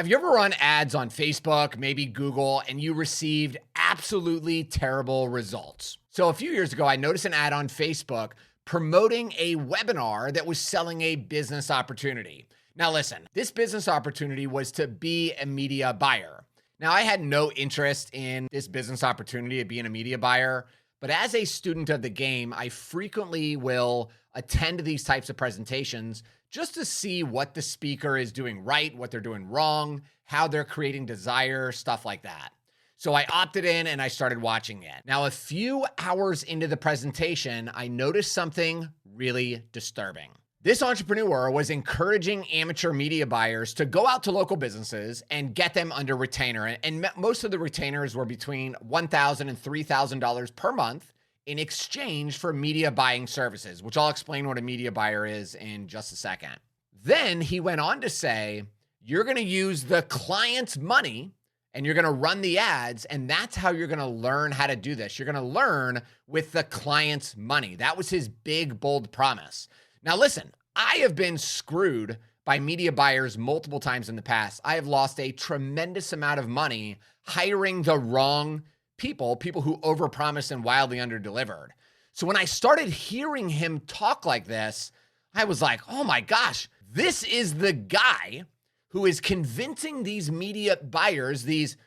Have you ever run ads on Facebook, maybe Google, and you received absolutely terrible results? So a few years ago, I noticed an ad on Facebook promoting a webinar that was selling a business opportunity. Now listen, this business opportunity was to be a media buyer. Now I had no interest in this business opportunity of being a media buyer, but as a student of the game, I frequently will attend these types of presentations just to see what the speaker is doing right, what they're doing wrong, how they're creating desire, stuff like that. So I opted in and I started watching it. Now, a few hours into the presentation, I noticed something really disturbing. This entrepreneur was encouraging amateur media buyers to go out to local businesses and get them under retainer. And most of the retainers were between $1,000 and $3,000 per month in exchange for media buying services, which I'll explain what a media buyer is in just a second. Then he went on to say, you're going to use the client's money and you're going to run the ads. And that's how you're going to learn how to do this. You're going to learn with the client's money. That was his big, bold promise. Now, listen, I have been screwed by media buyers multiple times in the past. I have lost a tremendous amount of money hiring the wrong people who overpromised and wildly underdelivered. So when I started hearing him talk like this, I was like, oh my gosh, this is the guy who is convincing these media buyers, these,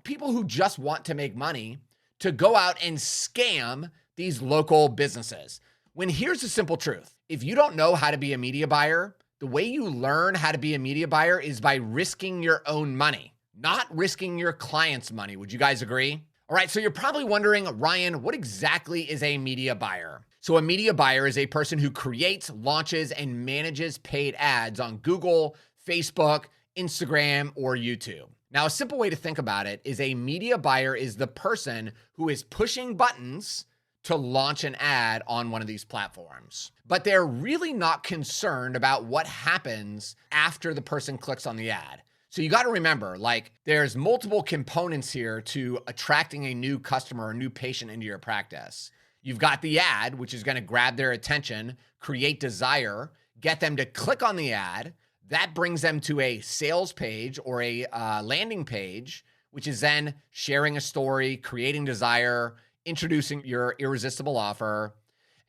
people who just want to make money, to go out and scam these local businesses. When here's the simple truth. If you don't know how to be a media buyer, the way you learn how to be a media buyer is by risking your own money, not risking your client's money. Would you guys agree? All right, so you're probably wondering, Ryan, what exactly is a media buyer? So a media buyer is a person who creates, launches, and manages paid ads on Google, Facebook, Instagram, or YouTube. Now, a simple way to think about it is a media buyer is the person who is pushing buttons to launch an ad on one of these platforms. But they're really not concerned about what happens after the person clicks on the ad. So you got to remember, there's multiple components here to attracting a new customer or new patient into your practice. You've got the ad, which is going to grab their attention, create desire, get them to click on the ad. That brings them to a sales page or a landing page, which is then sharing a story, creating desire, introducing your irresistible offer.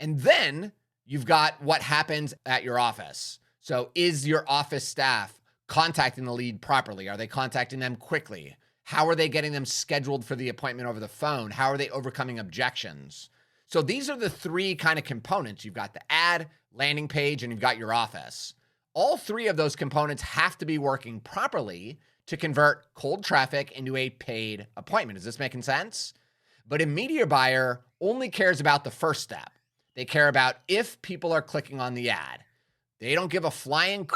And then you've got what happens at your office. So is your office staff contacting the lead properly? Are they contacting them quickly? How are they getting them scheduled for the appointment over the phone? How are they overcoming objections? So these are the three kind of components. You've got the ad, landing page, and you've got your office. All three of those components have to be working properly to convert cold traffic into a paid appointment. Is this making sense? But a media buyer only cares about the first step. They care about if people are clicking on the ad. They don't give a flying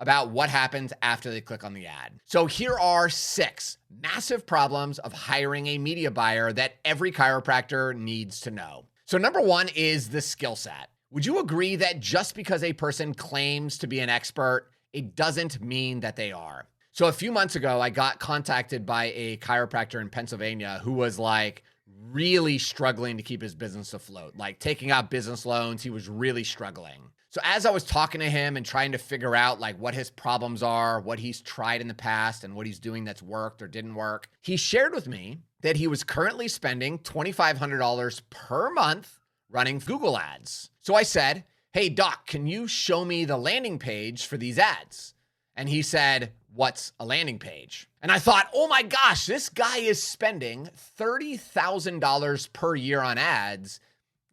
about what happens after they click on the ad. So here are 6 massive problems of hiring a media buyer that every chiropractor needs to know. So number 1 is the skill set. Would you agree that just because a person claims to be an expert, it doesn't mean that they are? So a few months ago, I got contacted by a chiropractor in Pennsylvania who was really struggling to keep his business afloat, taking out business loans. He was really struggling. So as I was talking to him and trying to figure out what his problems are, what he's tried in the past and what he's doing that's worked or didn't work, he shared with me that he was currently spending $2,500 per month running Google ads. So I said, hey, doc, can you show me the landing page for these ads? And he said, what's a landing page? And I thought, oh my gosh, this guy is spending $30,000 per year on ads,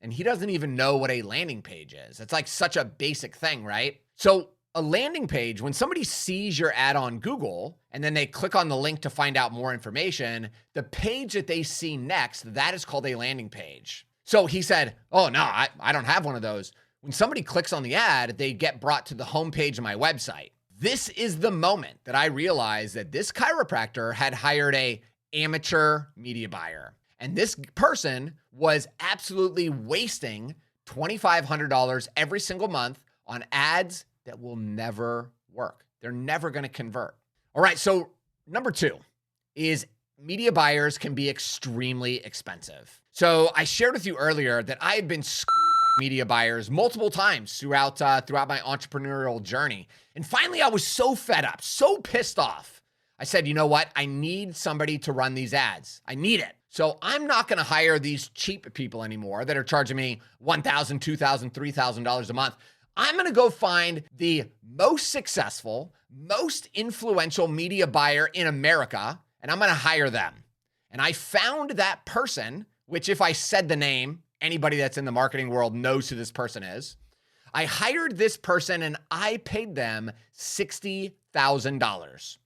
and he doesn't even know what a landing page is. It's such a basic thing, right? So a landing page, when somebody sees your ad on Google and then they click on the link to find out more information, the page that they see next, that is called a landing page. So he said, oh no, I don't have one of those. When somebody clicks on the ad, they get brought to the homepage of my website. This is the moment that I realized that this chiropractor had hired a amateur media buyer. And this person was absolutely wasting $2,500 every single month on ads that will never work. They're never going to convert. All right, so number 2 is media buyers can be extremely expensive. So I shared with you earlier that I had been screwed by media buyers multiple times throughout my entrepreneurial journey. And finally, I was so fed up, so pissed off I said, you know what? I need somebody to run these ads. I need it. So I'm not going to hire these cheap people anymore that are charging me $1,000, $2,000, $3,000 a month. I'm going to go find the most successful, most influential media buyer in America, and I'm going to hire them. And I found that person, which if I said the name, anybody that's in the marketing world knows who this person is. I hired this person and I paid them $60,000.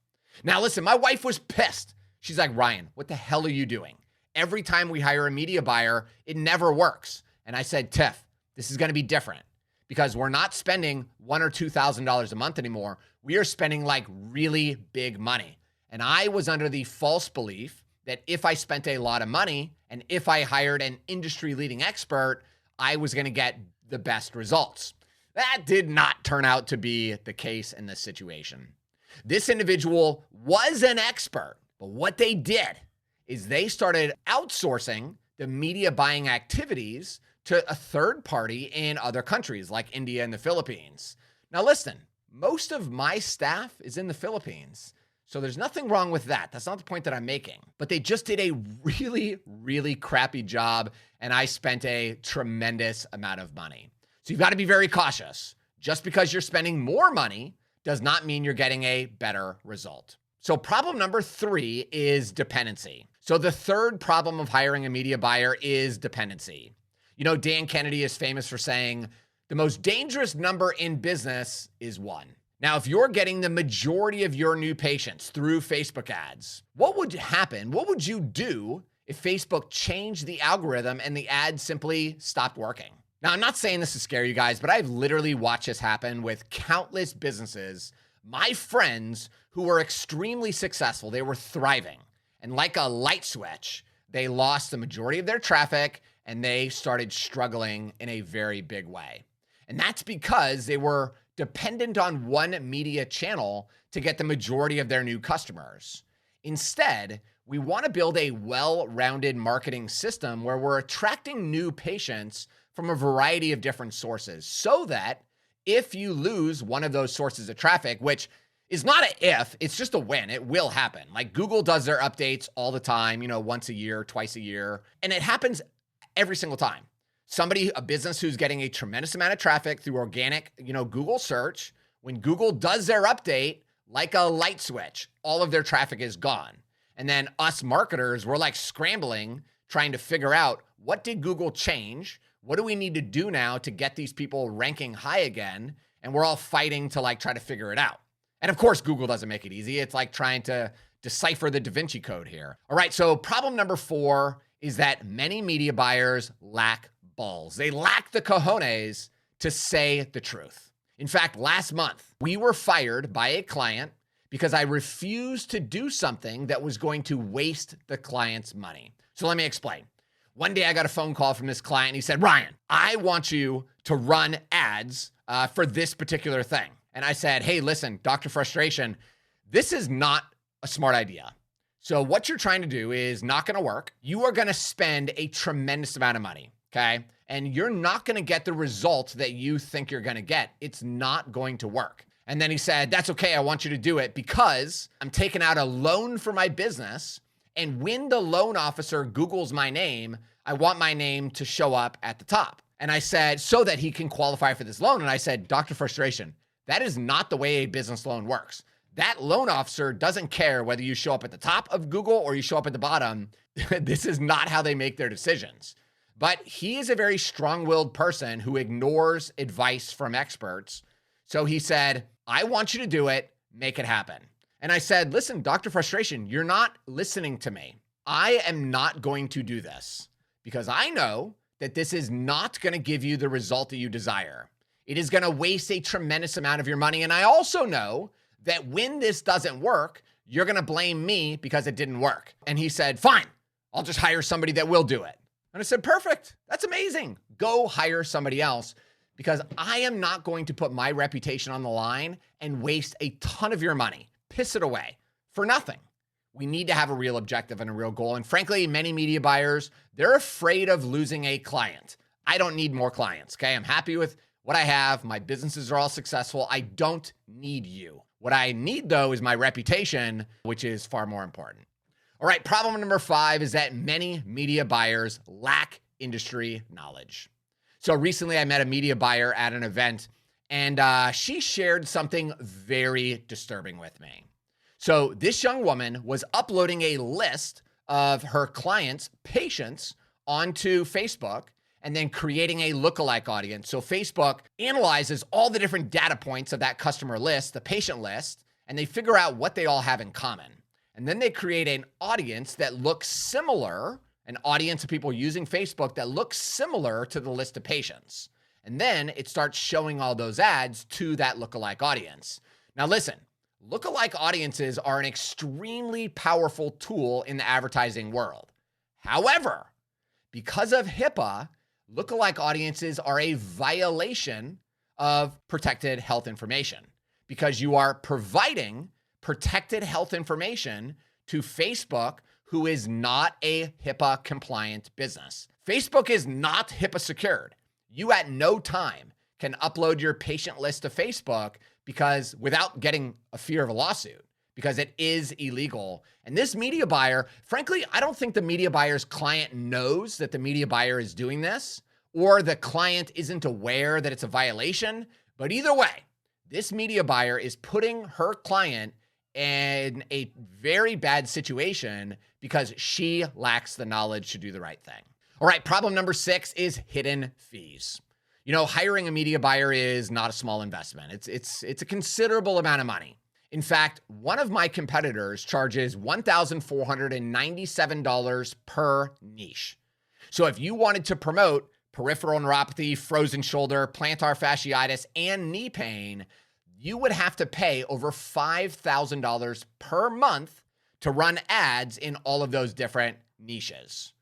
Now listen, my wife was pissed. She's like, Ryan, what the hell are you doing? Every time we hire a media buyer, it never works. And I said, Tiff, this is going to be different because we're not spending $1,000 or $2,000 a month anymore. We are spending like really big money. And I was under the false belief that if I spent a lot of money and if I hired an industry leading expert, I was going to get the best results. That did not turn out to be the case in this situation. This individual was an expert, but what they did is they started outsourcing the media buying activities to a third party in other countries like India and the Philippines. Now listen, most of my staff is in the Philippines, so there's nothing wrong with that. That's not the point that I'm making. But they just did a really, really crappy job, and I spent a tremendous amount of money. So you've got to be very cautious. Just because you're spending more money does not mean you're getting a better result. So problem number 3 is dependency. So the third problem of hiring a media buyer is dependency. You know, Dan Kennedy is famous for saying, the most dangerous number in business is 1. Now, if you're getting the majority of your new patients through Facebook ads, what would happen? What would you do if Facebook changed the algorithm and the ads simply stopped working? Now, I'm not saying this to scare you guys, but I've literally watched this happen with countless businesses, my friends who were extremely successful. They were thriving. And like a light switch, they lost the majority of their traffic and they started struggling in a very big way. And that's because they were dependent on one media channel to get the majority of their new customers. Instead, we want to build a well-rounded marketing system where we're attracting new patients from a variety of different sources so that if you lose one of those sources of traffic, which is not an if, it's just a when, it will happen. Like Google does their updates all the time, once a year, twice a year, and it happens every single time. A business who's getting a tremendous amount of traffic through organic, Google search, when Google does their update, like a light switch, all of their traffic is gone. And then us marketers, we're like scrambling, trying to figure out what did Google change? What do we need to do now to get these people ranking high again? And we're all fighting to try to figure it out. And of course, Google doesn't make it easy. It's like trying to decipher the Da Vinci Code here. All right, so problem number 4 is that many media buyers lack balls. They lack the cojones to say the truth. In fact, last month, we were fired by a client because I refused to do something that was going to waste the client's money. So let me explain. One day I got a phone call from this client and he said, Ryan, I want you to run ads for this particular thing. And I said, hey, listen, Dr. Frustration, this is not a smart idea. So what you're trying to do is not going to work. You are going to spend a tremendous amount of money, okay? And you're not going to get the result that you think you're going to get. It's not going to work. And then he said, that's okay. I want you to do it because I'm taking out a loan for my business. And when the loan officer Googles my name, I want my name to show up at the top. And I said, so that he can qualify for this loan. And I said, Dr. Frustration, that is not the way a business loan works. That loan officer doesn't care whether you show up at the top of Google or you show up at the bottom. This is not how they make their decisions. But he is a very strong-willed person who ignores advice from experts. So he said, I want you to do it, make it happen. And I said, listen, Dr. Frustration, you're not listening to me. I am not going to do this because I know that this is not going to give you the result that you desire. It is going to waste a tremendous amount of your money. And I also know that when this doesn't work, you're going to blame me because it didn't work. And he said, fine, I'll just hire somebody that will do it. And I said, perfect. That's amazing. Go hire somebody else because I am not going to put my reputation on the line and waste a ton of your money, piss it away for nothing. We need to have a real objective and a real goal. And frankly, many media buyers, they're afraid of losing a client. I don't need more clients, okay? I'm happy with what I have. My businesses are all successful. I don't need you. What I need, though, is my reputation, which is far more important. All right, problem number 5 is that many media buyers lack industry knowledge. So recently I met a media buyer at an event, and she shared something very disturbing with me. So this young woman was uploading a list of her clients' patients onto Facebook and then creating a lookalike audience. So Facebook analyzes all the different data points of that customer list, the patient list, and they figure out what they all have in common. And then they create an audience that looks similar, an audience of people using Facebook that looks similar to the list of patients. And then it starts showing all those ads to that lookalike audience. Now listen, lookalike audiences are an extremely powerful tool in the advertising world. However, because of HIPAA, lookalike audiences are a violation of protected health information because you are providing protected health information to Facebook, who is not a HIPAA compliant business. Facebook is not HIPAA secured. You at no time can upload your patient list to Facebook because without getting a fear of a lawsuit, because it is illegal. And this media buyer, frankly, I don't think the media buyer's client knows that the media buyer is doing this, or the client isn't aware that it's a violation. But either way, this media buyer is putting her client in a very bad situation because she lacks the knowledge to do the right thing. All right, problem number 6 is hidden fees. You know, hiring a media buyer is not a small investment. It's a considerable amount of money. In fact, one of my competitors charges $1,497 per niche. So if you wanted to promote peripheral neuropathy, frozen shoulder, plantar fasciitis, and knee pain, you would have to pay over $5,000 per month to run ads in all of those different niches.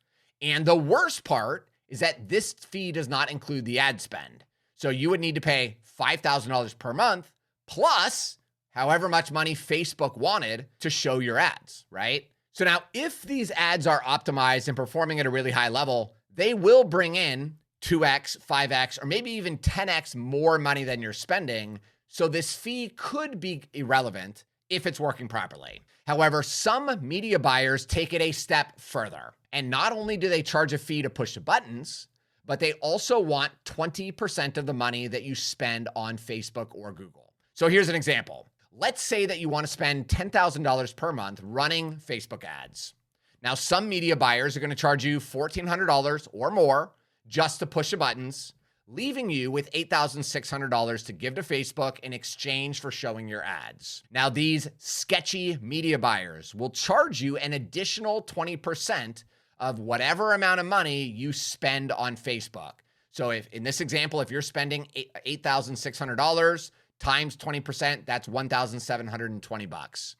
And the worst part is that this fee does not include the ad spend. So you would need to pay $5,000 per month plus however much money Facebook wanted to show your ads, right? So now if these ads are optimized and performing at a really high level, they will bring in 2x, 5x, or maybe even 10x more money than you're spending. So this fee could be irrelevant if it's working properly. However, some media buyers take it a step further. And not only do they charge a fee to push the buttons, but they also want 20% of the money that you spend on Facebook or Google. So here's an example. Let's say that you want to spend $10,000 per month running Facebook ads. Now, some media buyers are going to charge you $1,400 or more just to push the buttons, leaving you with $8,600 to give to Facebook in exchange for showing your ads. Now, these sketchy media buyers will charge you an additional 20% of whatever amount of money you spend on Facebook. So if in this example, if you're spending $8,600 times 20%, that's $1,720.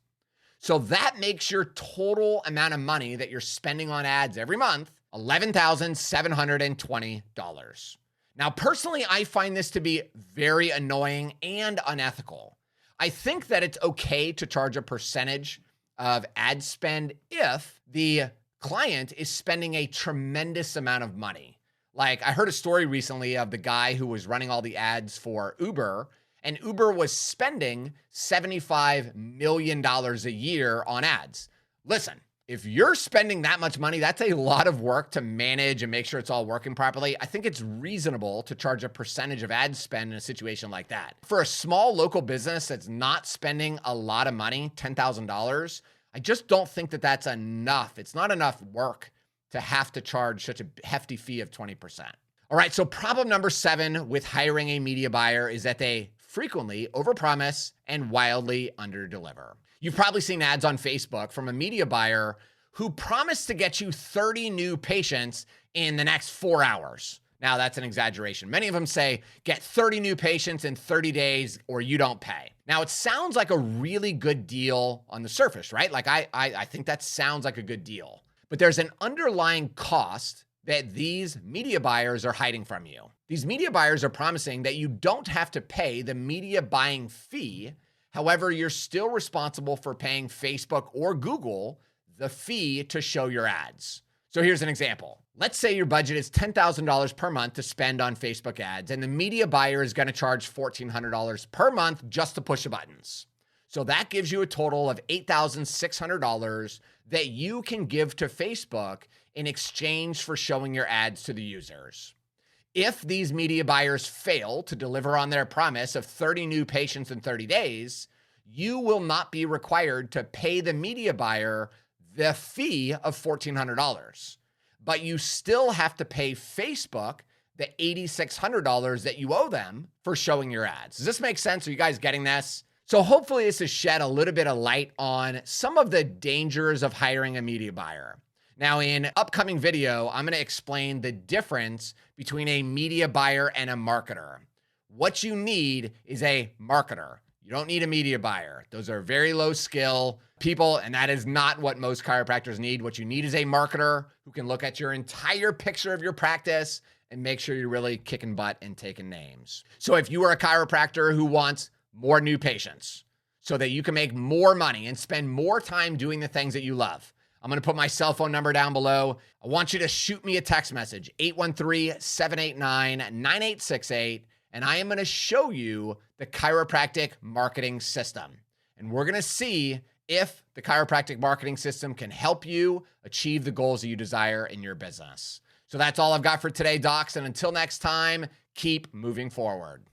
So that makes your total amount of money that you're spending on ads every month $11,720. Now, personally, I find this to be very annoying and unethical. I think that it's okay to charge a percentage of ad spend if the client is spending a tremendous amount of money. Like I heard a story recently of the guy who was running all the ads for Uber, and Uber was spending $75 million a year on ads. Listen, if you're spending that much money, that's a lot of work to manage and make sure it's all working properly. I think it's reasonable to charge a percentage of ad spend in a situation like that. For a small local business that's not spending a lot of money, $10,000, I just don't think that that's enough. It's not enough work to have to charge such a hefty fee of 20%. All right, so problem number 7 with hiring a media buyer is that they frequently overpromise and wildly underdeliver. You've probably seen ads on Facebook from a media buyer who promised to get you 30 new patients in the next 4 hours. Now, that's an exaggeration. Many of them say, get 30 new patients in 30 days or you don't pay. Now, it sounds like a really good deal on the surface, right? Like I think that sounds like a good deal. But there's an underlying cost that these media buyers are hiding from you. These media buyers are promising that you don't have to pay the media buying fee. However, you're still responsible for paying Facebook or Google the fee to show your ads. So here's an example. Let's say your budget is $10,000 per month to spend on Facebook ads, and the media buyer is going to charge $1,400 per month just to push the buttons. So that gives you a total of $8,600 that you can give to Facebook in exchange for showing your ads to the users. If these media buyers fail to deliver on their promise of 30 new patients in 30 days, you will not be required to pay the media buyer the fee of $1,400. But you still have to pay Facebook the $8,600 that you owe them for showing your ads. Does this make sense? Are you guys getting this? So hopefully this has shed a little bit of light on some of the dangers of hiring a media buyer. Now, in upcoming video, I'm going to explain the difference between a media buyer and a marketer. What you need is a marketer. You don't need a media buyer. Those are very low skill people, and that is not what most chiropractors need. What you need is a marketer who can look at your entire picture of your practice and make sure you're really kicking butt and taking names. So if you are a chiropractor who wants more new patients so that you can make more money and spend more time doing the things that you love, I'm going to put my cell phone number down below. I want you to shoot me a text message, 813-789-9868, and I am going to show you the chiropractic marketing system. And we're going to see if the chiropractic marketing system can help you achieve the goals that you desire in your business. So that's all I've got for today, docs. And until next time, keep moving forward.